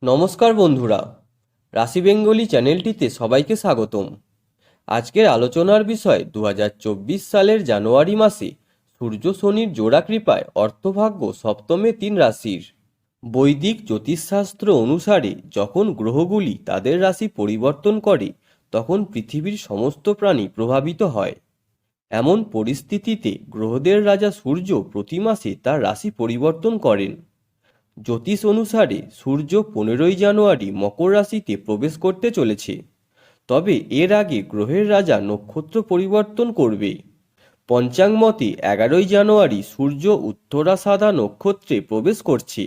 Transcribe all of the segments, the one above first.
নমস্কার বন্ধুরা, রাশি বেঙ্গলি চ্যানেলটিতে সবাইকে স্বাগতম। আজকের আলোচনার বিষয় 2024 সালের জানুয়ারি মাসে সূর্য শনির জোড়া কৃপায় অর্থভাগ্য সপ্তমে 3 রাশির। বৈদিক জ্যোতিষশাস্ত্র অনুসারে যখন গ্রহগুলি তাদের রাশি পরিবর্তন করে তখন পৃথিবীর সমস্ত প্রাণী প্রভাবিত হয়। এমন পরিস্থিতিতে গ্রহদের রাজা সূর্য প্রতি মাসে তার রাশি পরিবর্তন করেন। জ্যোতিষ অনুসারে সূর্য 15ই জানুয়ারি মকর রাশিতে প্রবেশ করতে চলেছে, তবে এর আগে গ্রহের রাজা নক্ষত্র পরিবর্তন করবে। পঞ্চাঙ্গ মতে 11ই জানুয়ারি সূর্য উত্তরাষাঢ়া নক্ষত্রে প্রবেশ করছে।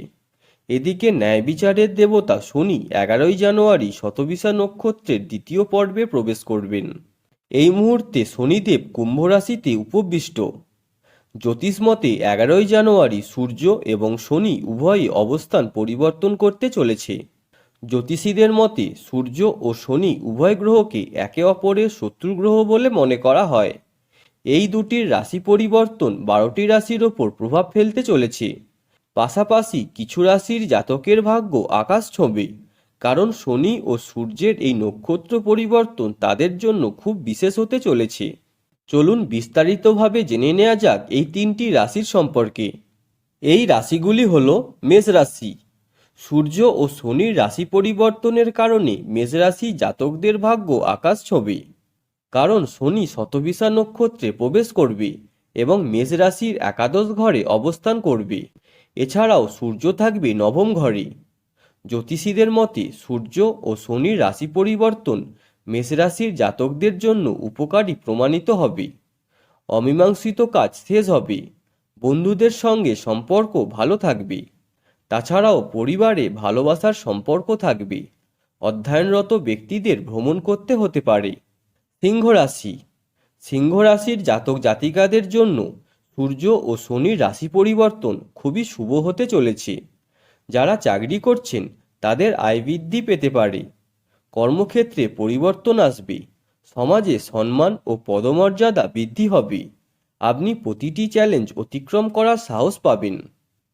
এদিকে ন্যায় বিচারের দেবতা শনি 11ই জানুয়ারি শতবিশা নক্ষত্রের দ্বিতীয় পর্বে প্রবেশ করবেন। এই মুহূর্তে শনিদেব কুম্ভ রাশিতে উপবিষ্ট। জ্যোতিষ মতে 11ই জানুয়ারি সূর্য এবং শনি উভয়ই অবস্থান পরিবর্তন করতে চলেছে। জ্যোতিষীদের মতে সূর্য ও শনি উভয় গ্রহকে একে অপরের শত্রু গ্রহ বলে মনে করা হয়। এই দুটির রাশি পরিবর্তন 12টি রাশির ওপর প্রভাব ফেলতে চলেছে। পাশাপাশি কিছু রাশির জাতকের ভাগ্য আকাশ ছোঁবে, কারণ শনি ও সূর্যের এই নক্ষত্র পরিবর্তন তাদের জন্য খুব বিশেষ হতে চলেছে। চলুন বিস্তারিতভাবে জেনে নেওয়া যাক এই 3টি রাশির সম্পর্কে। এই রাশিগুলি হল মেষ রাশি। সূর্য ও শনির রাশি পরিবর্তনের কারণে মেষ রাশি জাতকদের ভাগ্য আকাশ ছোঁবে, কারণ শনি শতবিশা নক্ষত্রে প্রবেশ করবে এবং মেষ রাশির একাদশ ঘরে অবস্থান করবে। এছাড়াও সূর্য থাকবে নবম ঘরে। জ্যোতিষীদের মতে সূর্য ও শনির রাশি পরিবর্তন মেষ রাশির জাতকদের জন্য উপকারী প্রমাণিত হবে। অমীমাংসিত কাজ শেষ হবে, বন্ধুদের সঙ্গে সম্পর্ক ভালো থাকবে। তাছাড়াও পরিবারে ভালোবাসার সম্পর্ক থাকবে। অধ্যয়নরত ব্যক্তিদের ভ্রমণ করতে হতে পারে। সিংহ রাশি। সিংহ রাশির জাতক জাতিকাদের জন্য সূর্য ও শনির রাশি পরিবর্তন খুবই শুভ হতে চলেছে। যারা চাকরি করছেন তাদের আয় বৃদ্ধি পেতে পারে। কর্মক্ষেত্রে পরিবর্তন আসবে। সমাজে সম্মান ও পদমর্যাদা বৃদ্ধি হবে। আপনি প্রতিটি চ্যালেঞ্জ অতিক্রম করার সাহস পাবেন।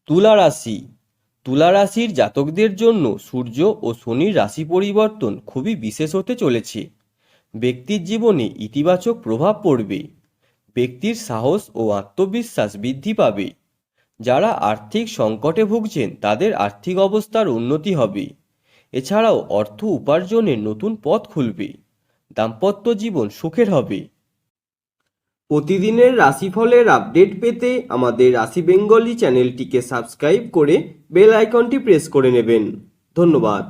তুলা রাশি। তুলা রাশির জাতকদের জন্য সূর্য ও শনির রাশি পরিবর্তন খুবই বিশেষ হতে চলেছে। ব্যক্তির জীবনে ইতিবাচক প্রভাব পড়বে। ব্যক্তির সাহস ও আত্মবিশ্বাস বৃদ্ধি পাবে। যারা আর্থিক সংকটে ভুগছেন তাদের আর্থিক অবস্থার উন্নতি হবে। এছাড়াও অর্থ উপার্জনের নতুন পথ খুলবে। দাম্পত্য জীবন সুখের হবে। প্রতিদিনের রাশিফলের আপডেট পেতে আমাদের রাশি বেঙ্গলি চ্যানেলটিকে সাবস্ক্রাইব করে বেল আইকনটি প্রেস করে নেবেন। ধন্যবাদ।